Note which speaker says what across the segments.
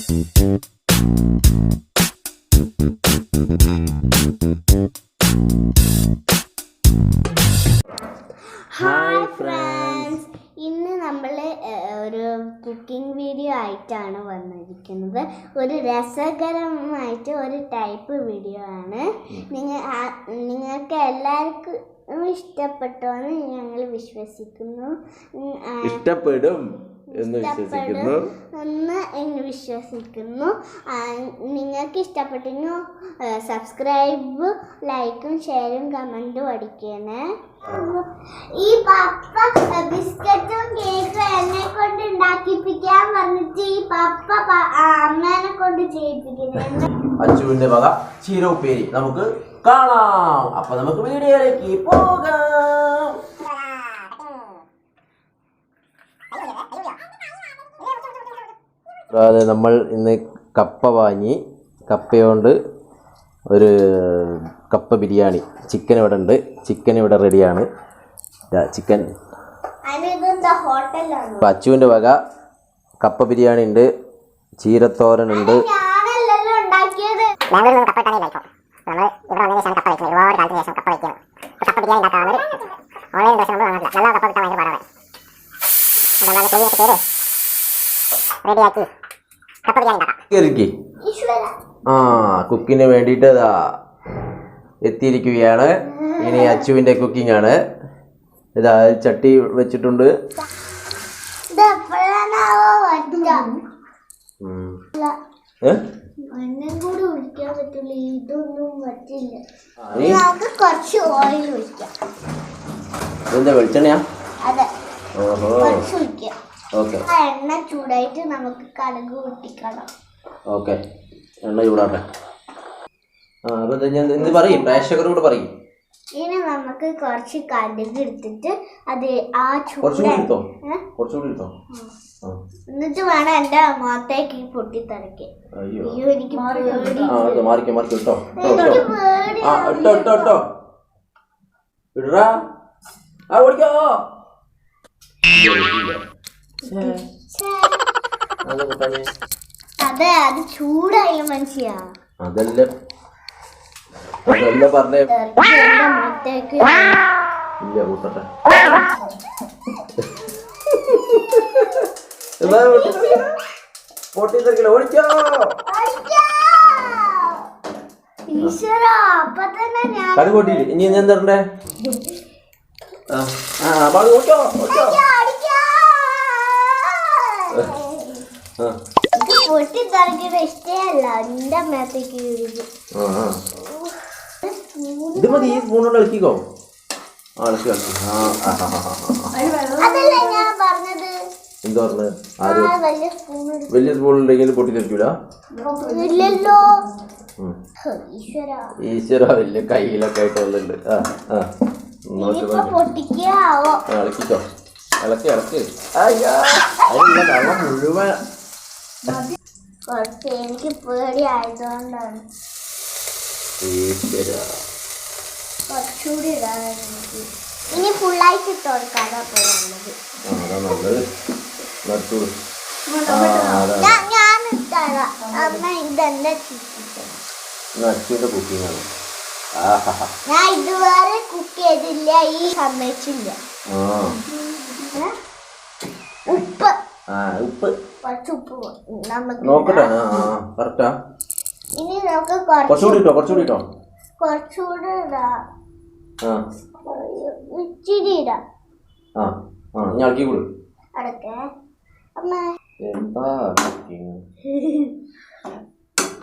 Speaker 1: Hi friends, ഇന്ന് നമ്മൾ ഒരു കുക്കിംഗ് വീഡിയോ ആയിട്ടാണ് വന്നിരിക്കുന്നത്. ഒരു രസകരമായിട്ട് ഒരു ടൈപ്പ് വീഡിയോ ആണ്. നിങ്ങൾക്ക് എല്ലാവർക്കും ഇഷ്ടപ്പെട്ടോ എന്ന് ഞങ്ങൾ വിശ്വസിക്കുന്നു.
Speaker 2: ഇഷ്ടപ്പെടും എന്ന്
Speaker 1: വിശ്വസിക്കുന്നു. നിങ്ങൾക്ക് ഇഷ്ടപ്പെട്ടെങ്കിൽ സബ്സ്ക്രൈബ്, ലൈക്കും ഷെയറും കമൻറ്റും അടിക്കണേ. ഈ പപ്പ ബിസ്ക്കറ്റും കേക്കും എന്നെ കൊണ്ട് ഉണ്ടാക്കിപ്പിക്കാൻ പറഞ്ഞിട്ട് ഈ പപ്പ അമ്മേനെ കൊണ്ട് ചെയ്യിപ്പിക്കുന്നത്.
Speaker 2: അച്ചുവിന്റെ വക ചീര ഉപ്പേരി നമുക്ക് കാണാം. അപ്പൊ നമുക്ക് വീഡിയോയിലേക്ക് പോകാം. നമ്മൾ ഇന്ന് കപ്പ വാങ്ങി, കപ്പയോണ്ട് ഒരു കപ്പ ബിരിയാണി. ചിക്കൻ ഇവിടെ ഉണ്ട്, ചിക്കൻ ഇവിടെ റെഡിയാണ്. ചിക്കൻ അച്ചുവിൻ്റെ വക കപ്പ ബിരിയാണി ഉണ്ട്, ചീരത്തോരൻ ഉണ്ട്. കുക്കിന് വേണ്ടിയിട്ട് എത്തിയിരിക്കുകയാണ്. ഇനി അച്ചുവിന്റെ കുക്കിംഗ് ആണ്. ഇതാ ചട്ടി വെച്ചിട്ടുണ്ട്. എന്താ വെളിച്ചെണ്ണയാ?
Speaker 1: എണ്ണ ചൂടായിട്ട് നമുക്ക് കടുക് പൊട്ടിക്കണം.
Speaker 2: ഓക്കെ, എണ്ണ ചൂടാട്ടെ. എന്ത് പറയും, പ്രേക്ഷകരോട് പറയും.
Speaker 1: ഇനി നമുക്ക് കുറച്ച് കടുക് എടുത്തിട്ട് അത് ആ എന്നിട്ട് വേണം എന്റെ മുഖത്തേക്ക് പൊട്ടിത്തെറിക്കാൻ. അയ്യോ, എനിക്ക് അതെ, അത് ചൂടായ മനുഷ്യ.
Speaker 2: അതല്ല പറഞ്ഞേ. ഇല്ല, കൂട്ടട്ടെ. പൊട്ടിത്തെറിക്കല, ഓടിക്കോ. കടു പൊട്ടിയില്ല. ഇനി ഞാൻ തരണ്ടേ?
Speaker 1: പൊട്ടിത്തെറിക്കുന്ന ഇഷ്ടമല്ല എന്റെ മേത്തേക്ക്.
Speaker 2: ഇത് മതി, ഈ സ്പൂണോട് ഇളക്കിക്കോ.
Speaker 1: അതല്ല ഞാൻ പറഞ്ഞത്.
Speaker 2: എന്താ പറഞ്ഞത്? വലിയ സ്പൂൺ ഉണ്ടെങ്കിൽ പൊട്ടിത്തെറിക്കൂല.
Speaker 1: ഇല്ലല്ലോ.
Speaker 2: ഈശ്വര, വലിയ കയ്യിലൊക്കെ ആയിട്ട് വന്നിട്ടുണ്ട്. ഇളക്കിക്കോ, ഇളക്കി ഇളക്ക്. വെള്ളം മുഴുവൻ.
Speaker 1: എനിക്ക് പേടി ആയതുകൊണ്ടാണ്. കുറച്ചുകൂടി ഇടാനാണ്. ഇനി ഫുള്ളായിട്ട് ഇട്ട് കൊടുക്കാതെ പോയത്. ഞാൻ ഇട്ടാ അമ്മ ഇതെന്റെ
Speaker 2: അച്ചുവിന്റെ കുക്കിംഗ് ആണ്.
Speaker 1: ഞാൻ ഇതുവരെ കുക്ക് ചെയ്തില്ല, ഈ സമ്മതിച്ചില്ല. ഉപ്പ് കുറച്ച് ഉപ്പ്
Speaker 2: നോക്കട്ടെ. കറക്റ്റാ.
Speaker 1: ഇനി നമുക്ക്
Speaker 2: കുറച്ചുകൂടി ഇട്ടോ.
Speaker 1: കുറച്ചുകൂടി ഇടാം. ഇച്ചിരി ഇടാം.
Speaker 2: ഇളക്കി കൂടി
Speaker 1: അടക്കേ.
Speaker 2: എന്താ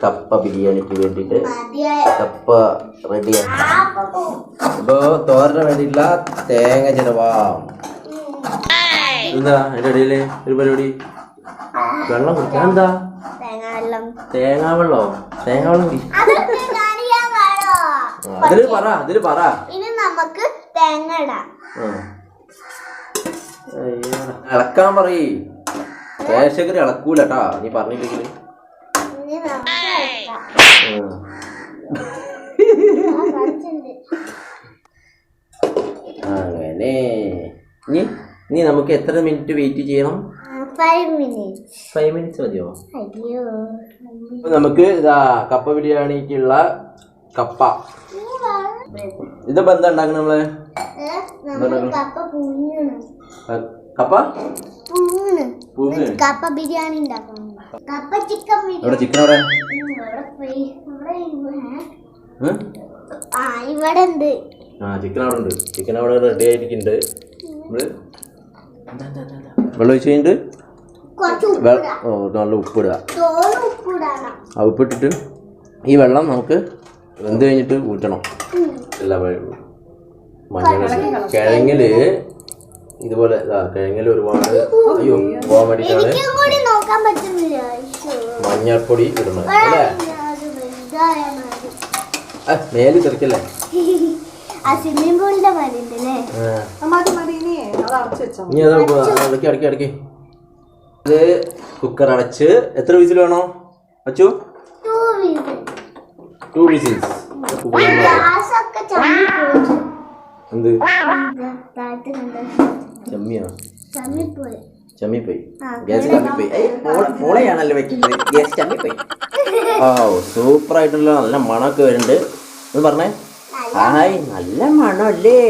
Speaker 2: കപ്പ ബിരിയാണിക്ക് വേണ്ടിട്ട് കപ്പ റെഡിയാണ്. അപ്പൊ തോരന് വേണ്ടിയിട്ടുള്ള തേങ്ങ ചിലവാം. എന്താ അതിന്റെ ഇടയില് ഒരു പരിപാടി? വെള്ളം കുടിക്കാൻ. എന്താ തേങ്ങാവെള്ളോ? തേങ്ങാവെള്ളം അതില് പറ.
Speaker 1: ഇനി നമുക്ക് തേങ്ങ ഇടാം.
Speaker 2: ഇളക്കാൻ പറയ്. പ്രേക്ഷകര് ഇളക്കൂലട്ടാ നീ പറഞ്ഞില്ലെങ്കിൽ. അങ്ങനെ ഇനി നമുക്ക് എത്ര മിനിറ്റ് വെയിറ്റ് ചെയ്യണം?
Speaker 1: 5 minutes.
Speaker 2: 5 minutes മതിയോ?
Speaker 1: അയ്യോ.
Speaker 2: അപ്പൊ നമുക്ക് ഇതാ കപ്പ ബിരിയാണിക്കുള്ള കപ്പ. ഇതിപ്പോ എന്താ ഉണ്ടാക്കുന്നത് നമ്മള്?
Speaker 1: കപ്പ പുഴുങ്ങണം.
Speaker 2: കപ്പ
Speaker 1: കപ്പ ബിരിയാണി ഉണ്ടാക്കണം. കപ്പ ചിക്കൻ ബിരിയാണി.
Speaker 2: ചിക്കൻ അവിടെ
Speaker 1: ഇവിടെ ഉണ്ട്.
Speaker 2: ചിക്കൻ അവിടെ ഉണ്ട്. ചിക്കൻ അവിടെ റെഡി ആയിരിക്കുന്നുണ്ട്. നമ്മള് വെള്ളം ഒഴിച്ച് കഴിഞ്ഞിട്ട് നല്ല ഉപ്പിടുക. ഉപ്പിട്ടിട്ട് ഈ വെള്ളം നമുക്ക് വെന്ത് കഴിഞ്ഞിട്ട് ഊറ്റണം. എല്ലാ കിഴങ്ങില് ഇതുപോലെ കിഴങ്ങില് ഒരുപാട് പോകാൻ വേണ്ടിയിട്ടാണ് മഞ്ഞൾപ്പൊടി ഇടുന്നത് അല്ലേ? മേല് തെറിക്കല്ലേ? ഇനി അത് അടക്കി ഇത് കുക്കർ അടച്ച് എത്ര വിസിൽ വേണോ അച്ചു? 2 വിസിൽസ്. എന്ത് ചമ്മിയോ? ചമ്മിപ്പോയി. ഗ്യാസ് ചമ്മിപ്പോയി. പോളയാണല്ലോ വെക്കുന്നത്. ഗ്യാസ് ചമ്മിപ്പോയി. ഓ സൂപ്പർ ആയിട്ടുള്ള നല്ല മണമൊക്കെ വരുന്നുണ്ട്. ഒന്ന് പറഞ്ഞേ. ഹായ് നല്ല മണമല്ലേ?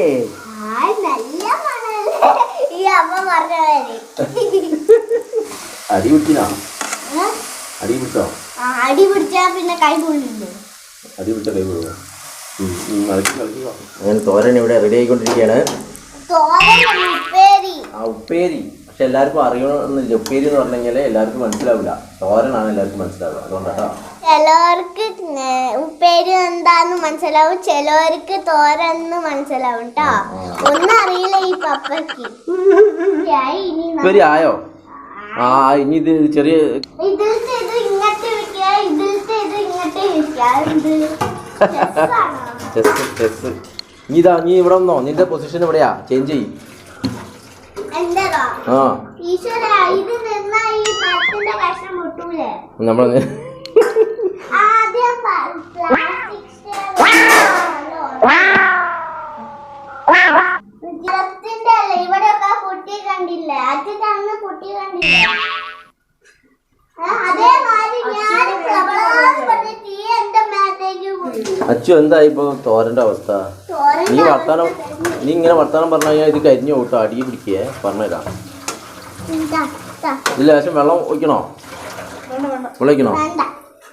Speaker 2: അടി പിടിച്ചോ? അടി പിടിച്ചോ?
Speaker 1: അടി പിടിച്ചാ പിന്നെ കൈ പൊള്ളില്ലേ?
Speaker 2: അടി പിടിച്ച കൈ പൊള്ളുക. അങ്ങനെ തോരൻ ഇവിടെ റെഡി ആയിക്കൊണ്ടിരിക്കുകയാണ്. ഉപ്പേരി പക്ഷെ എല്ലാവർക്കും അറിയണമെന്നില്ല. ഉപ്പേരി എന്ന് പറഞ്ഞു കഴിഞ്ഞാൽ എല്ലാവർക്കും മനസ്സിലാവില്ല. തോരനാണ് എല്ലാവർക്കും മനസ്സിലാവുക. അതുകൊണ്ടാട്ടോ
Speaker 1: ചിലവർക്ക് ഉപ്പേരി എന്താന്ന് മനസ്സിലാവും, ചിലവർക്ക് തോരന്ന് മനസ്സിലാവും കേട്ടോ. ഒന്നും അറിയില്ല ഈ പപ്പയ്ക്ക്.
Speaker 2: ഉപ്പേരി ആയോ? ഇനി ഇത് ചെറിയ
Speaker 1: ഇതിലത്തെ ഇത് ഇങ്ങോട്ട് വെക്കുക, ഇതിലത്തെ ഇത് ഇങ്ങോട്ട് വെക്കുക.
Speaker 2: ഇതാ നീ ഇവിടെ വന്നോ? നിന്റെ പൊസിഷൻ എവിടെയാ? ചേഞ്ച് ചെയ്യും. നമ്മളെ
Speaker 1: ഇവിടെയൊക്കെ കുട്ടി കണ്ടില്ലേ? അച്ഛന് കുട്ടി കണ്ടില്ലേ?
Speaker 2: അച്ചു എന്തായി ഇപ്പൊ തോരന്റെ അവസ്ഥ? നീ ഇങ്ങനെ വർത്താനം പറഞ്ഞു കഴിഞ്ഞാൽ ഇത് കരിഞ്ഞു കൂട്ടോ, അടി പിടിക്കേ. പറഞ്ഞുതരാം. ഇതിൽ ലേശം വെള്ളം ഒഴിക്കണോ? വെള്ളം ഒഴിക്കണോ?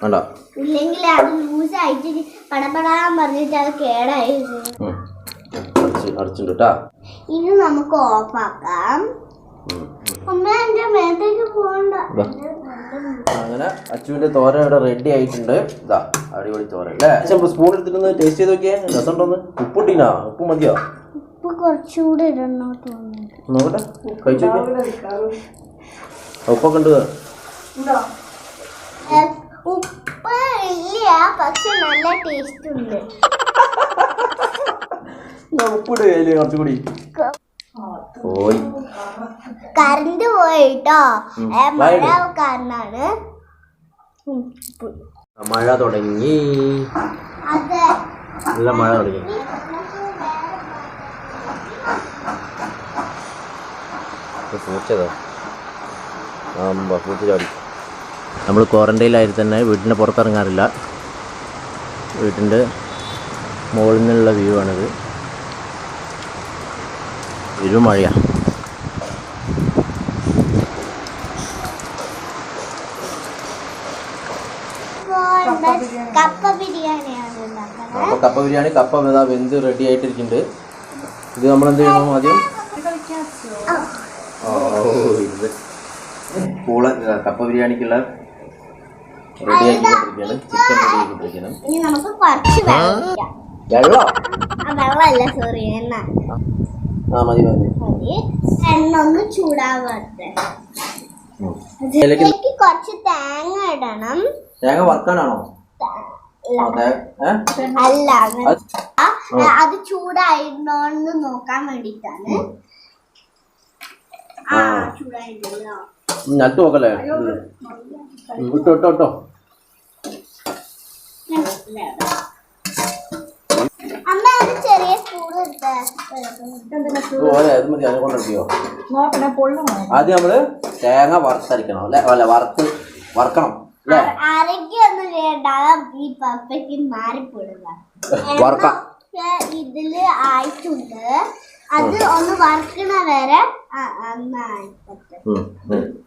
Speaker 2: വേണ്ട.
Speaker 1: ഇല്ലെങ്കിൽ അത് ലൂസായിട്ട് പടപടാൻ പറഞ്ഞിട്ട് അത് കേടായി.
Speaker 2: അടച്ചിട്ടുണ്ട് കേട്ടാ.
Speaker 1: ഇനി നമുക്ക് ഓഫാക്കാം.
Speaker 2: അങ്ങനെ അച്ചുവിന്റെ തോരൻ ഇവിടെ റെഡി ആയിട്ടുണ്ട്. ഇതാ അടിപൊളി തോരൻ അല്ലേ? സ്പൂൺ എടുത്തിട്ട് ടേസ്റ്റ് ചെയ്ത് നോക്കിയേ. രസം ഉണ്ടോന്ന്? ഉപ്പിട്ടീനാ? ഉപ്പ് മതിയോ?
Speaker 1: ഉപ്പ് കുറച്ചുകൂടെ ഇടണോ തോന്നുന്നു.
Speaker 2: നോക്കട്ടെ, കഴിച്ചു ഉപ്പൊക്കെ ഉണ്ട്.
Speaker 1: ഉപ്പ് ഇല്ല, പക്ഷെ നല്ല ടേസ്റ്റ് ഉണ്ട്.
Speaker 2: ഉപ്പിട് കുറച്ചുകൂടി. പോയി
Speaker 1: കറണ്ട് പോയിട്ടോ. മഴ കാരണാണ്.
Speaker 2: മഴ തുടങ്ങി. നല്ല മഴ തുടങ്ങി. പൂച്ചതോ? പൂച്ച ചാടി. നമ്മൾ ക്വാറന്റൈനിലായി തന്നെ വീട്ടിൻ്റെ പുറത്തിറങ്ങാറില്ല. വീട്ടിൻ്റെ മുകളിൽ നിന്നുള്ള വ്യൂ ആണിത്. മഴയാണ്.
Speaker 1: കപ്പ ബിരിയാണി
Speaker 2: കപ്പ വെന്ത് റെഡി ആയിട്ടിരിക്കുന്നുണ്ട്. ഇത് നമ്മളെന്ത് ചെയ്യണം ആദ്യം? കപ്പ ബിരിയാണിക്കുള്ള റെഡി ആക്കിക്കൊണ്ടിരിക്കുകയാണ്. ചിക്കൻ റെഡി ആക്കിക്കൊണ്ടിരിക്കണം.
Speaker 1: വെള്ളമല്ല, സോറി, എണ്ണ.
Speaker 2: മതി.
Speaker 1: എണ്ണ ഒന്ന് ചൂടാവട്ടെ. കുറച്ച് തേങ്ങ ഇടണം.
Speaker 2: തേങ്ങ വറുക്കാനാണോ?
Speaker 1: അല്ല, അത് ചൂടായിരുന്നോന്ന് നോക്കാൻ വേണ്ടിട്ടാണ്. ചൂടായില്ലോ.
Speaker 2: നട്ട് നോക്കല്ലേ? ഇട്ടോ.
Speaker 1: അമ്മ അത് ചെറിയ സ്പൂൺ എടുത്തേ.
Speaker 2: ഓരോ അത് മതി അതിനെ കൊണ്ടെടുക്കിയോ.
Speaker 3: നോക്കണേ പൊള്ളു.
Speaker 2: ആദ്യം നമ്മള് തേങ്ങ വറുത്തരക്കണം അല്ലെ? അല്ല വറക്കണം അല്ലേ?
Speaker 1: ആരോഗ്യമൊന്നും വേണ്ട, ഈ പപ്പയ്ക്ക് മാറിപ്പോടുക.
Speaker 2: വറക്കാം.
Speaker 1: ഇതില് ആയിട്ടുണ്ട്, അത് ഒന്ന് വറുക്കണ വരെ നന്നായിട്ടെ.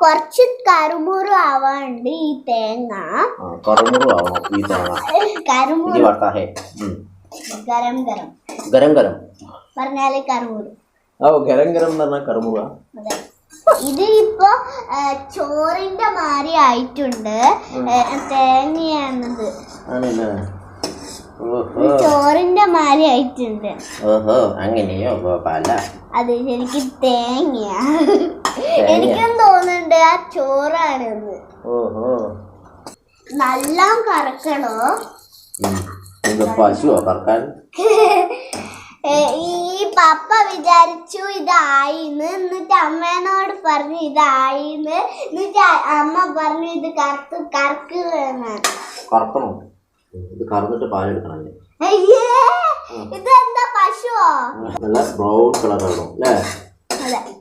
Speaker 1: കുറച്ച് കറുമുറു ആവാണ്ട് ഈ തേങ്ങ.
Speaker 2: കറുമുറു ആവണം ഈ തേങ്ങ.
Speaker 1: കറുമുറു ഗരം ഗരം പറഞ്ഞാല് കറുമുറു.
Speaker 2: ഗരം ഗരം എന്ന് പറഞ്ഞാൽ കറുമുറ.
Speaker 1: ഇത് ഇപ്പൊ ചോറിന്റെ മാതിരി ആയിട്ടുണ്ട്. തേങ്ങയാണത്, ചോറിന്റെ മാതിരി ആയിട്ടുണ്ട്.
Speaker 2: അങ്ങനെയോ?
Speaker 1: അത് ശരിക്കും തേങ്ങയാ. എനിക്കും തോന്നുന്നുണ്ട് ആ ചോറാണെന്ന്. നല്ല കറക്കണോ?
Speaker 2: പശുവോ കറക്കാൻ?
Speaker 1: ഈ പപ്പ വിചാരിച്ചു ഇതായിന്ന്, എന്നിട്ട് അമ്മേനോട് പറഞ്ഞു ഇതായിന്ന്, എന്നിട്ട് അമ്മ പറഞ്ഞു ഇത് കറക്കണോ?
Speaker 2: ഇത് കറന്നിട്ട് പാലെടുക്കണം.
Speaker 1: അയ്യേ, ഇതെന്താ പശുവോ?
Speaker 2: നല്ല ബ്രൗൺ കളർ ആണോ അല്ലേ?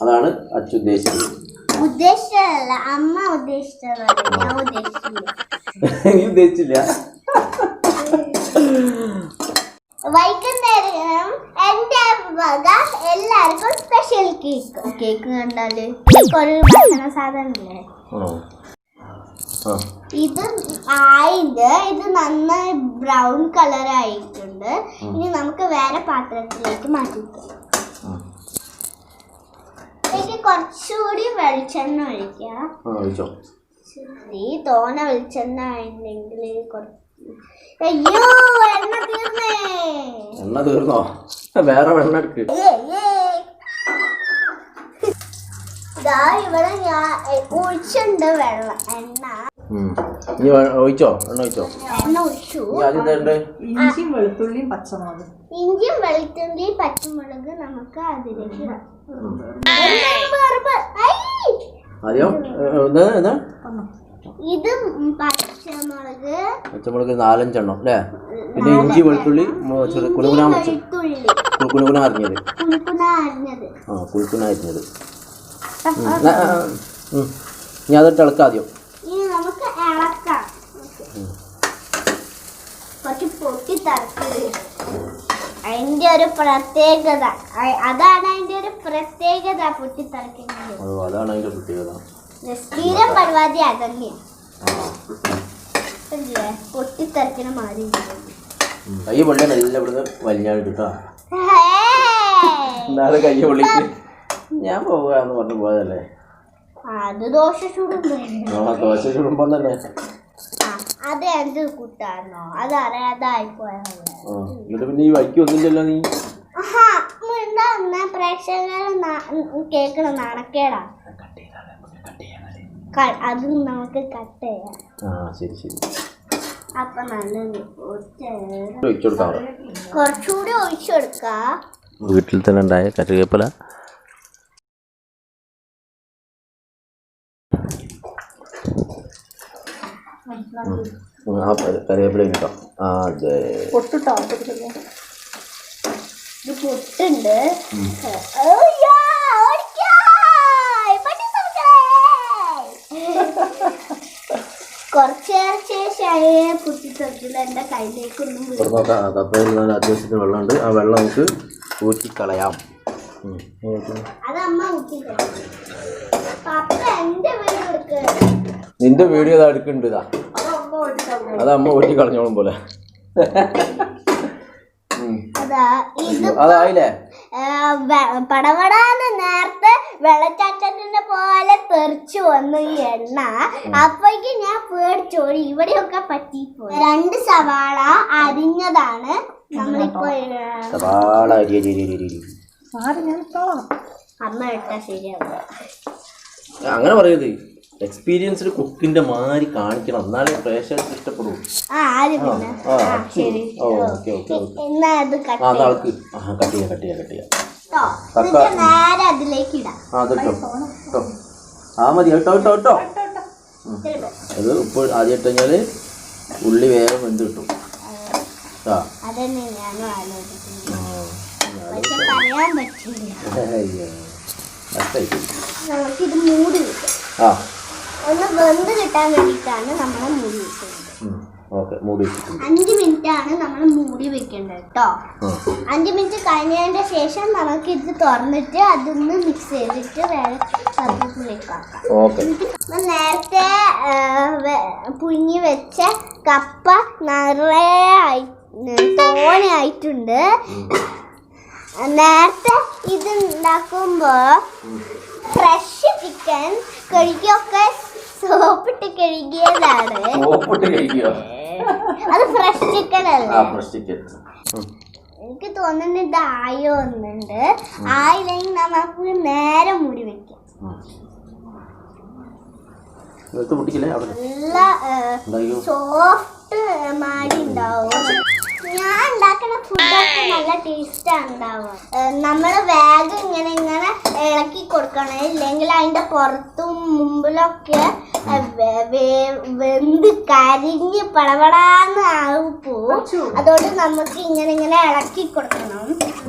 Speaker 2: അതാണ് അച്ഛൻ ഉദ്ദേശിച്ചത്.
Speaker 1: ഉദ്ദേശിച്ചതല്ല, അമ്മ ഉദ്ദേശിച്ചത്. ഞാൻ
Speaker 2: ഉദ്ദേശിച്ചില്ല.
Speaker 1: വൈകുന്നേരം എന്റെ വക എല്ലാവർക്കും സ്പെഷ്യൽ കേക്ക് കണ്ടാല് ഒരു ഭക്ഷണ സാധനല്ലേ ഇത് ആയിട്ട്. ഇത് നന്നായി ബ്രൗൺ കളർ ആയിട്ടുണ്ട്. ഇനി നമുക്ക് വേറെ പാത്രത്തിലേക്ക് മാറ്റിക്കാം. ഇതിലേക്ക് കുറച്ചുകൂടി വെളിച്ചെണ്ണ ഒഴിക്കാം. തോന വെളിച്ചെണ്ണ ആയിട്ടുണ്ടെങ്കിൽ കുറച്ച്. അയ്യോ,
Speaker 2: എണ്ണ തീർന്നോ? വേറെ വെള്ളം എടുക്ക്.
Speaker 1: ഇതാ ഇവിടെ ഞാൻ ഒഴിച്ചുണ്ട് വെള്ളം, എണ്ണ.
Speaker 2: ഒഴിച്ചോ? എണ്ണ ഒഴിച്ചോ?
Speaker 1: എണ്ണ ഒഴിച്ചു.
Speaker 3: ഇഞ്ചിയും വെളുത്തുള്ളിയും പച്ചമുളക്.
Speaker 1: ഇഞ്ചിയും വെളുത്തുള്ളിയും പച്ചമുളക് നമുക്ക് അതിലേക്ക് ഇടാം. ഇത്
Speaker 2: പച്ചമുളക് 4-5 എണ്ണം അല്ലേ? പിന്നെ ഇഞ്ചി വെളുത്തുള്ളി കുനുകുന അരിഞ്ഞത്. കുലുക്കുന അരിഞ്ഞത്. ഞാൻ അതിട്ട് ഇളക്കാം ആദ്യം.
Speaker 1: ഇനി നമുക്ക് ഇളക്കാം. കുറച്ച് പൊട്ടി തറക്കരുത്. അതിന്റെ ഒരു പ്രത്യേകത അതാണ്. അതിന്റെ ഒരു പ്രത്യേകത പൊട്ടിത്തെറിക്കുന്നത്.
Speaker 2: അതാണ് അതിന്റെ പ്രത്യേകത.
Speaker 1: സ്ഥിരം പരിപാടി അതന്നെ. പൊട്ടിത്തെറിക്കണ മാതിരി
Speaker 2: കൈ പൊള്ളിയാൽ എല്ലാം ഇവിടുന്ന് വലിഞ്ഞാണ് കേട്ടോ. എന്നാലും കൈ പൊള്ളിട്ട് ഞാൻ പോകാന്ന് പറഞ്ഞു പോയതല്ലേ.
Speaker 1: അത് ദോശ ചൂടുമ്പോ.
Speaker 2: ദോശ ചൂടുമ്പോ തന്നെ
Speaker 1: അത് എന്ത് കൂട്ടാണോ? അത് അറിയാതായിപ്പോയല്ലേ.
Speaker 2: എന്നിട്ട് പിന്നെ ഈ വൈക്കൊന്നുമില്ലല്ലോ നീ.
Speaker 1: പ്രേക്ഷകർ കേൾക്കണ നാണക്കേടാ. അത് നമുക്ക് കട്ട് ചെയ്യാം.
Speaker 2: ശരി ശരി.
Speaker 1: അപ്പൊ നല്ലത്
Speaker 2: കുറച്ചുകൂടി
Speaker 1: ഒഴിച്ചു കൊടുക്കാം.
Speaker 2: വീട്ടിൽ തന്നെ ഉണ്ടായ കറിവേപ്പില. കറിവേപ്പില കിട്ടോ? അതെ,
Speaker 3: പൊട്ടിട്ടോ?
Speaker 1: ഇത് പൊട്ടുണ്ട്. കുറച്ചേറെ ശേഷം പൊട്ടിത്തെറിച്ചില്ല. എന്റെ കയ്യിലേക്കൊന്നും
Speaker 2: കപ്പയിൽ അത്യാവശ്യത്തിന് വെള്ളമുണ്ട്. ആ വെള്ളം നമുക്ക് ഊറ്റിക്കളയാം.
Speaker 1: അത് അമ്മ ഊറ്റിക്കളയാം. പപ്പ എന്റെ വീഡിയോ എടുക്ക.
Speaker 2: നിന്റെ വീഡിയോ ഇതാ എടുക്കുന്നുണ്ട്. ഇതാ അത് അമ്മ ഊറ്റി കളഞ്ഞോളും പോലെ. അതായില്ലേ?
Speaker 1: പടപടാന്ന് നേരത്തെ വെള്ളച്ചാട്ടത്തിന്റെ പോലെ തെറിച്ചു വന്നു ഈ എണ്ണ. അപ്പോഴേക്ക് ഞാൻ പേടിച്ചോടി. ഇവിടെയൊക്കെ പറ്റിപ്പോയി. 2 സവാള അരിഞ്ഞതാണ് നമ്മളിപ്പോ. അമ്മ ഇട്ടാ ശരിയാവുക.
Speaker 2: അങ്ങനെ പറയരുത്. എക്സ്പീരിയൻസ്ഡ് കുക്കിന്റെ മാതിരി കാണിക്കണം, എന്നാലേ പ്രേക്ഷകർക്ക് ഇഷ്ടപ്പെടും. മതി കേട്ടോ കേട്ടോ കേട്ടോ. അത് ഇപ്പോൾ ആദ്യം ഇട്ട് കഴിഞ്ഞാല് ഉള്ളി വേഗം വെന്ത് കിട്ടും.
Speaker 1: അതന്നെ ഞാനും ആലോചിക്കുന്നു. പക്ഷെ പറയാൻ പറ്റില്ല.
Speaker 2: അയ്യോ കഷ്ടായി.
Speaker 1: നമുക്കിത് മൂടി വെക്കാം.
Speaker 2: ആ
Speaker 1: ഒന്ന് വെന്ത് കിട്ടാൻ വേണ്ടിയിട്ടാണ് നമ്മൾ മൂടി വെക്കുന്നത്.
Speaker 2: ഓക്കെ മൂടി വെച്ചിട്ടുണ്ട്.
Speaker 1: 5 മിനിറ്റ് ആണ് നമ്മൾ മൂടി വെക്കേണ്ടത് കേട്ടോ. 5 മിനിറ്റ് കഴിഞ്ഞതിന്റെ ശേഷം നമുക്ക് ഇത് തുറന്നിട്ട് അതൊന്ന് മിക്സ് ചെയ്തിട്ട് വേറെ പാത്രത്തിലേക്ക് ആക്കാം.
Speaker 2: ഓക്കെ
Speaker 1: നേരത്തെ പുഴുങ്ങി വെച്ച കപ്പ നിറയെ തോനെയായിട്ടുണ്ട്. നേരത്തെ ഇത് ഉണ്ടാക്കുമ്പോ ഫ്രഷ് ചിക്കൻ കഴുകിയൊക്കെ സോപ്പിട്ട് കഴുകിയതാണ്.
Speaker 2: സോപ്പിട്ട് കഴിക്കുക.
Speaker 1: അത് ഫ്രഷ് ചിക്കൻ അല്ലേ?
Speaker 2: Fresh chicken.
Speaker 1: എനിക്ക് തോന്നുന്നത് ഇത് ആയോ ഒന്നുണ്ട്. ആയില്ലെങ്കിൽ നമുക്ക് നേരെ മൂടി വെക്കാം. നല്ല സോഫ്റ്റ് മാടി ഉണ്ടാവും. ഞാൻ ഉണ്ടാക്കുന്ന ഫുഡൊക്കെ നല്ല ടേസ്റ്റാണ് ഉണ്ടാവുക. നമ്മൾ വേഗം ഇങ്ങനെ ഇളക്കി കൊടുക്കണം. ഇല്ലെങ്കിൽ അതിൻ്റെ പുറത്തും മുമ്പിലൊക്കെ വെന്ത് കരിഞ്ഞ് പടപടാന്ന് ആവും. അതുകൊണ്ട് നമുക്ക് ഇങ്ങനെ ഇളക്കി കൊടുക്കണം.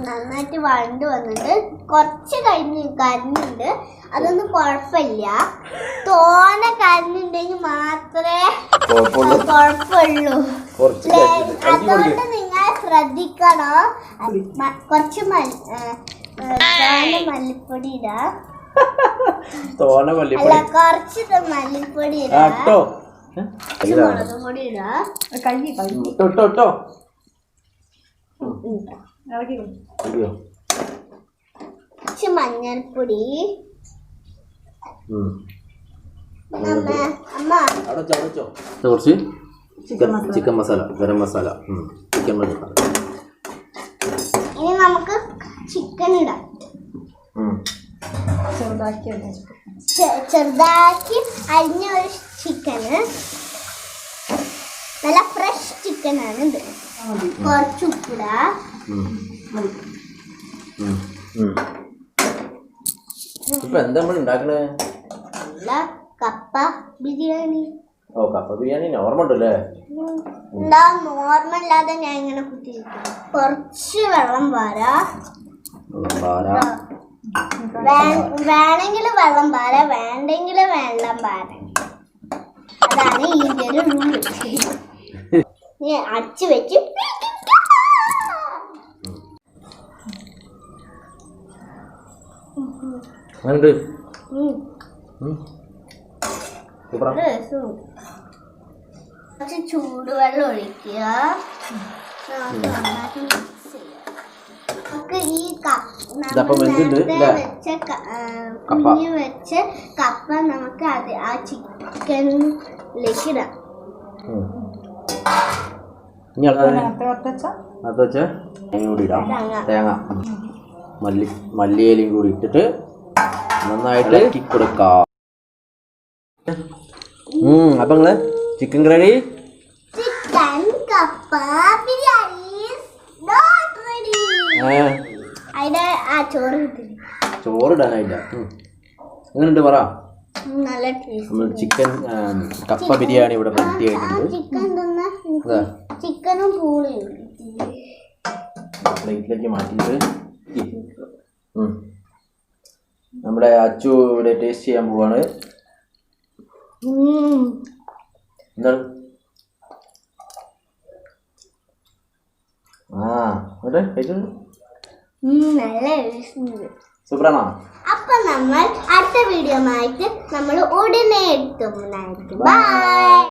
Speaker 1: നന്നായിട്ട് വഴണ്ട് വന്നിട്ട് കുറച്ച് കരിഞ്ഞുണ്ട്. അതൊന്നും കുഴപ്പമില്ല. തോനെ കരിഞ്ഞുണ്ടെങ്കിൽ മാത്രമേ കുഴപ്പമുള്ളൂ. അതുകൊണ്ട് നിങ്ങൾ ശ്രദ്ധിക്കണം. കുറച്ച് മല്ലിപ്പൊടി ഇടാം. അല്ല കുറച്ച് മല്ലിപ്പൊടി ഇടാം. മുളക് പൊടി ഇടാം. കുറച്ച് മഞ്ഞൾപ്പൊടി.
Speaker 2: കുറച്ച് ചിക്കൻ മസാല, ഗരം മസാല, ചിക്കൻ മസാല.
Speaker 1: ഇനി നമുക്ക് ചിക്കൻ ഇടാം. ചെറുതാക്കി അരിഞ്ഞ ഒരു ചിക്കന്. നല്ല ഫ്രഷ് ചിക്കനാണ് ഇത്. കുറച്ച് ഉപ്പിടാം.
Speaker 2: ഇപ്പൊ എന്താ നമ്മൾ ഉണ്ടാക്കണേ?
Speaker 1: നല്ല കപ്പ ബിരിയാണി.
Speaker 2: ഓ കപ്പ ബിരിയാണി നോർമൽ ഉണ്ടല്ലേ?
Speaker 1: എന്താ നോർമല്ലാതെ ഞാൻ ഇങ്ങനെ കുത്തിയിരിക്കും. കുറച്ച് വെള്ളം പാരാ. വേണമെങ്കിൽ വെള്ളം പാര, വേണ്ടെങ്കിൽ വെള്ളം പാര. അതാണ് ഇതിന്റെ ഒരു റൂൾ. അടച്ചു വെച്ച് കുറച്ച് ചൂടുവെള്ളം ഒഴിക്കുക. നമുക്ക് ഈ കുഞ്ഞു വെച്ച കപ്പ നമുക്ക് ആ ചിക്കനിലേക്ക് ഇടാം.
Speaker 2: തേങ്ങ മല്ലിയിലും കൂടി ഇട്ടിട്ട് നന്നായിട്ട് ഇളക്കി കൊടുക്കാം. അപ്പൊ നിങ്ങള് ചിക്കൻ റെഡി.
Speaker 1: ചിക്കൻ കപ്പ ബിരിയാണി റെഡി. അതിന്റെ ആ ചോറ് കിട്ടില്ല.
Speaker 2: ചോറിടാനായില്ല. എങ്ങനെയുണ്ട് പറ?
Speaker 1: നല്ല ടേസ്റ്റ്.
Speaker 2: നമ്മൾ ചിക്കൻ കപ്പ ബിരിയാണി ഇവിടെ റെഡി ആയിട്ടുണ്ട്.
Speaker 1: ചിക്കനും പൂളിയും
Speaker 2: പ്ലേറ്റിലേക്ക് മാറ്റിയിട്ട് നമ്മുടെ അച്ചു ഇവിടെ ടേസ്റ്റ് ചെയ്യാൻ പോവാണ്. എന്താണ്? സൂപ്പറാണോ?
Speaker 1: അപ്പൊ നമ്മൾ അടുത്ത വീഡിയോ ആയിട്ട് നമ്മൾ ഉടനെ എത്തുന്നതായിരിക്കും. ബൈ.